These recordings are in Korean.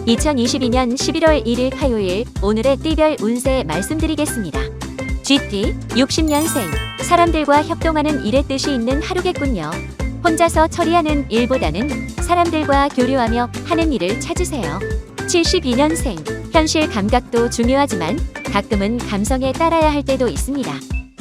2022년 11월 1일 화요일 오늘의 띠별 운세 말씀드리겠습니다. GT 60년생 사람들과 협동하는 일의 뜻이 있는 하루겠군요. 혼자서 처리하는 일보다는 사람들과 교류하며 하는 일을 찾으세요. 72년생 현실 감각도 중요하지만 가끔은 감성에 따라야 할 때도 있습니다.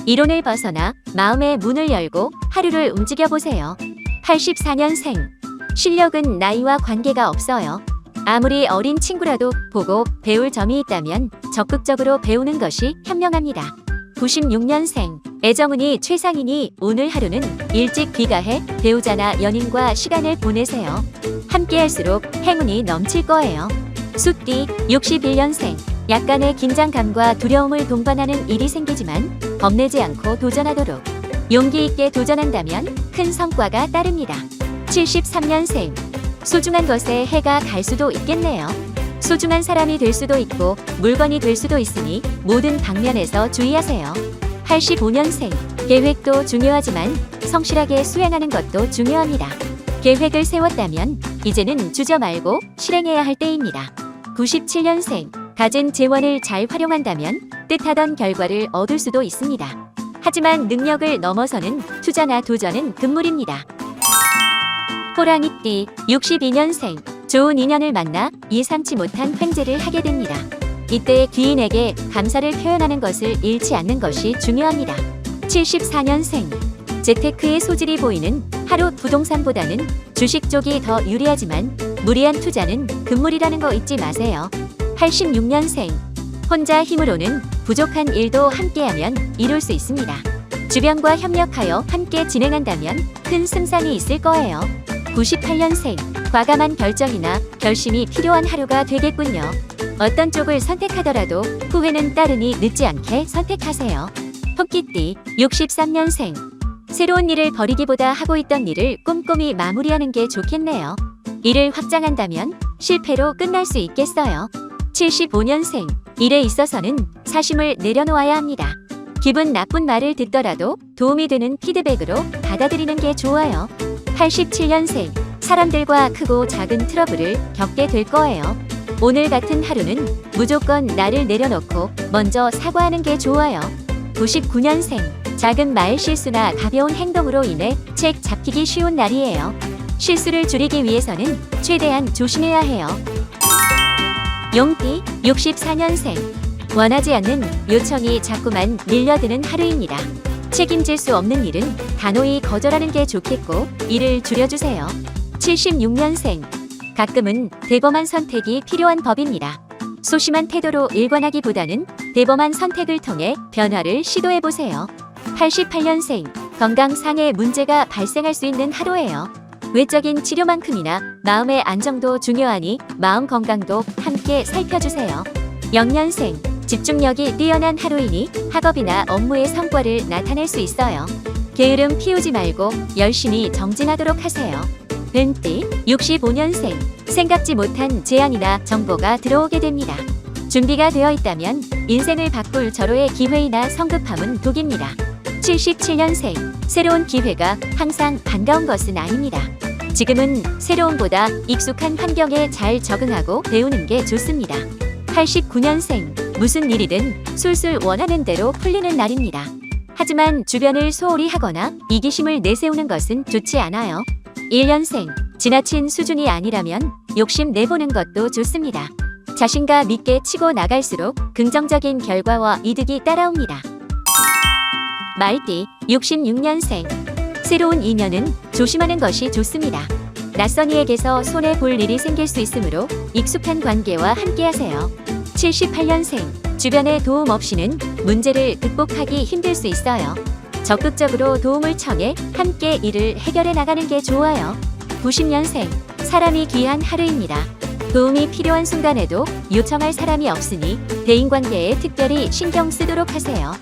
이론을 벗어나 마음의 문을 열고 하루를 움직여보세요. 84년생 실력은 나이와 관계가 없어요. 아무리 어린 친구라도 보고 배울 점이 있다면 적극적으로 배우는 것이 현명합니다. 96년생 애정운이 최상이니 오늘 하루는 일찍 귀가해 배우자나 연인과 시간을 보내세요. 함께할수록 행운이 넘칠 거예요. 숫띠 61년생 약간의 긴장감과 두려움을 동반하는 일이 생기지만 겁내지 않고 도전하도록 용기 있게 도전한다면 큰 성과가 따릅니다. 73년생 소중한 것에 해가 갈 수도 있겠네요. 소중한 사람이 될 수도 있고 물건이 될 수도 있으니 모든 방면에서 주의하세요. 85년생 계획도 중요하지만 성실하게 수행하는 것도 중요합니다. 계획을 세웠다면 이제는 주저 말고 실행해야 할 때입니다. 97년생 가진 재원을 잘 활용한다면 뜻하던 결과를 얻을 수도 있습니다. 하지만 능력을 넘어서는 투자나 도전은 금물입니다. 호랑이띠 62년생 좋은 인연을 만나 예상치 못한 횡재를 하게 됩니다. 이때 귀인에게 감사를 표현하는 것을 잃지 않는 것이 중요합니다. 74년생 재테크의 소질이 보이는 하루 부동산보다는 주식 쪽이 더 유리하지만 무리한 투자는 금물이라는 거 잊지 마세요. 86년생 혼자 힘으로는 부족한 일도 함께하면 이룰 수 있습니다. 주변과 협력하여 함께 진행한다면 큰 승산이 있을 거예요. 98년생 과감한 결정이나 결심이 필요한 하루가 되겠군요. 어떤 쪽을 선택하더라도 후회는 따르니 늦지 않게 선택하세요. 토끼띠 63년생 새로운 일을 벌이기보다 하고 있던 일을 꼼꼼히 마무리하는 게 좋겠네요. 일을 확장한다면 실패로 끝날 수 있겠어요. 75년생 일에 있어서는 사심을 내려놓아야 합니다. 기분 나쁜 말을 듣더라도 도움이 되는 피드백으로 받아들이는 게 좋아요. 87년생 사람들과 크고 작은 트러블을 겪게 될 거예요. 오늘 같은 하루는 무조건 나를 내려놓고 먼저 사과하는 게 좋아요. 99년생 작은 말 실수나 가벼운 행동으로 인해 책 잡히기 쉬운 날이에요. 실수를 줄이기 위해서는 최대한 조심해야 해요. 용띠 64년생 원하지 않는 요청이 자꾸만 밀려드는 하루입니다. 책임질 수 없는 일은 단호히 거절하는 게 좋겠고 일을 줄여주세요. 76년생 가끔은 대범한 선택이 필요한 법입니다. 소심한 태도로 일관하기보다는 대범한 선택을 통해 변화를 시도해보세요. 88년생 건강상의 문제가 발생할 수 있는 하루예요. 외적인 치료만큼이나 마음의 안정도 중요하니 마음 건강도 함께 살펴주세요. 0년생 집중력이 뛰어난 하루이니 학업이나 업무의 성과를 나타낼 수 있어요. 게으름 피우지 말고 열심히 정진하도록 하세요. 은띠 65년생 생각지 못한 제안이나 정보가 들어오게 됩니다. 준비가 되어 있다면 인생을 바꿀 절호의 기회이나 성급함은 독입니다. 77년생 새로운 기회가 항상 반가운 것은 아닙니다. 지금은 새로움보다 익숙한 환경에 잘 적응하고 배우는 게 좋습니다. 89년생 무슨 일이든 술술 원하는 대로 풀리는 날입니다. 하지만 주변을 소홀히 하거나 이기심을 내세우는 것은 좋지 않아요. 1년생 지나친 수준이 아니라면 욕심 내보는 것도 좋습니다. 자신감 있게 치고 나갈수록 긍정적인 결과와 이득이 따라옵니다. 말띠 66년생 새로운 인연은 조심하는 것이 좋습니다. 낯선 이에게서 손해볼 일이 생길 수 있으므로 익숙한 관계와 함께하세요. 78년생 주변의 도움 없이는 문제를 극복하기 힘들 수 있어요. 적극적으로 도움을 청해 함께 일을 해결해 나가는 게 좋아요. 90년생 사람이 귀한 하루입니다. 도움이 필요한 순간에도 요청할 사람이 없으니 대인관계에 특별히 신경 쓰도록 하세요.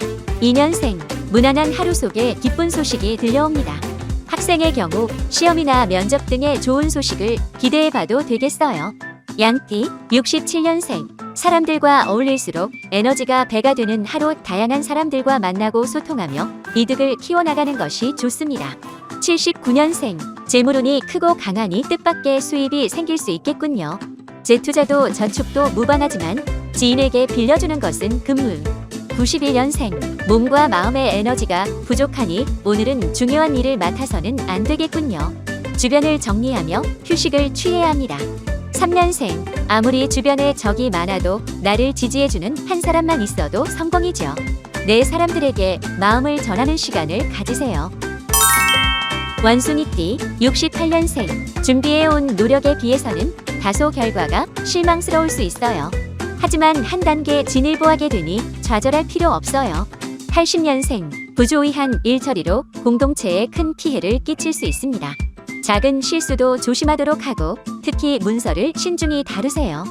2년생 무난한 하루 속에 기쁜 소식이 들려옵니다. 학생의 경우 시험이나 면접 등의 좋은 소식을 기대해봐도 되겠어요. 양띠 67년생 사람들과 어울릴수록 에너지가 배가 되는 하루 다양한 사람들과 만나고 소통하며 이득을 키워나가는 것이 좋습니다. 79년생 재물운이 크고 강하니 뜻밖의 수입이 생길 수 있겠군요. 재투자도 저축도 무방하지만 지인에게 빌려주는 것은 금물. 91년생. 몸과 마음의 에너지가 부족하니 오늘은 중요한 일을 맡아서는 안 되겠군요. 주변을 정리하며 휴식을 취해야 합니다. 3년생. 아무리 주변에 적이 많아도 나를 지지해주는 한 사람만 있어도 성공이죠. 내 사람들에게 마음을 전하는 시간을 가지세요. 원숭이띠. 68년생. 준비해온 노력에 비해서는 다소 결과가 실망스러울 수 있어요. 하지만 한 단계 진일보하게 되니 좌절할 필요 없어요. 80년생. 부조의한 일처리로 공동체에 큰 피해를 끼칠 수 있습니다. 작은 실수도 조심하도록 하고 특히 문서를 신중히 다루세요.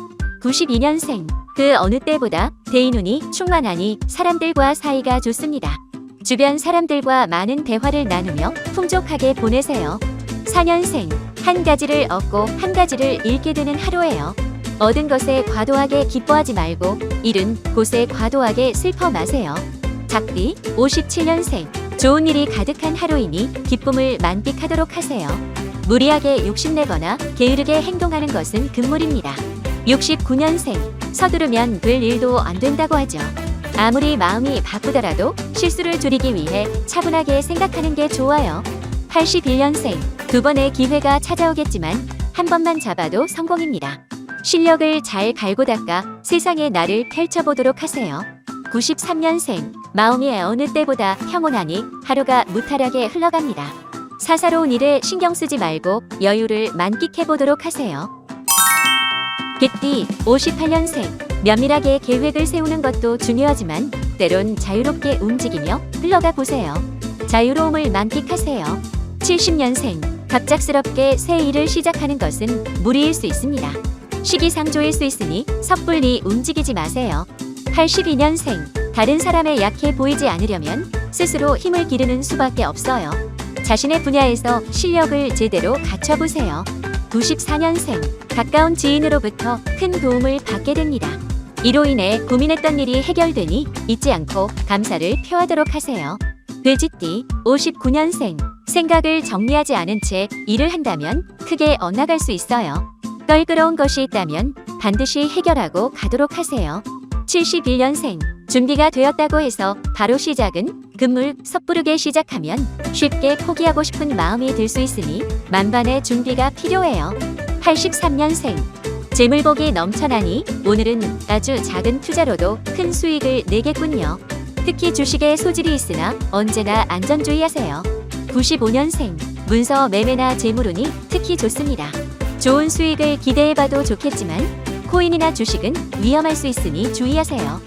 92년생. 그 어느 때보다 대인운이 충만하니 사람들과 사이가 좋습니다. 주변 사람들과 많은 대화를 나누며 풍족하게 보내세요. 4년생. 한 가지를 얻고 한 가지를 잃게 되는 하루예요. 얻은 것에 과도하게 기뻐하지 말고 잃은 곳에 과도하게 슬퍼 마세요. 작띠. 57년생. 좋은 일이 가득한 하루이니 기쁨을 만끽하도록 하세요. 무리하게 욕심내거나 게으르게 행동하는 것은 금물입니다. 69년생. 서두르면 될 일도 안 된다고 하죠. 아무리 마음이 바쁘더라도 실수를 줄이기 위해 차분하게 생각하는 게 좋아요. 81년생. 두 번의 기회가 찾아오겠지만 한 번만 잡아도 성공입니다. 실력을 잘 갈고 닦아 세상의 나를 펼쳐보도록 하세요. 93년생. 마음이 어느 때보다 평온하니 하루가 무탈하게 흘러갑니다. 사사로운 일에 신경 쓰지 말고 여유를 만끽해보도록 하세요. 개띠. 58년생. 면밀하게 계획을 세우는 것도 중요하지만 때론 자유롭게 움직이며 흘러가 보세요. 자유로움을 만끽하세요. 70년생. 갑작스럽게 새 일을 시작하는 것은 무리일 수 있습니다. 시기상조일 수 있으니 섣불리 움직이지 마세요. 82년생. 다른 사람에 약해 보이지 않으려면 스스로 힘을 기르는 수밖에 없어요. 자신의 분야에서 실력을 제대로 갖춰보세요. 94년생. 가까운 지인으로부터 큰 도움을 받게 됩니다. 이로 인해 고민했던 일이 해결되니 잊지 않고 감사를 표하도록 하세요. 돼지띠. 59년생. 생각을 정리하지 않은 채 일을 한다면 크게 엇나갈 수 있어요. 껄끄러운 것이 있다면 반드시 해결하고 가도록 하세요. 71년생. 준비가 되었다고 해서 바로 시작은 금물. 섣부르게 시작하면 쉽게 포기하고 싶은 마음이 들 수 있으니 만반의 준비가 필요해요. 83년생. 재물복이 넘쳐나니 오늘은 아주 작은 투자로도 큰 수익을 내겠군요. 특히 주식에 소질이 있으나 언제나 안전주의하세요. 95년생. 문서 매매나 재물운이 특히 좋습니다. 좋은 수익을 기대해봐도 좋겠지만 코인이나 주식은 위험할 수 있으니 주의하세요.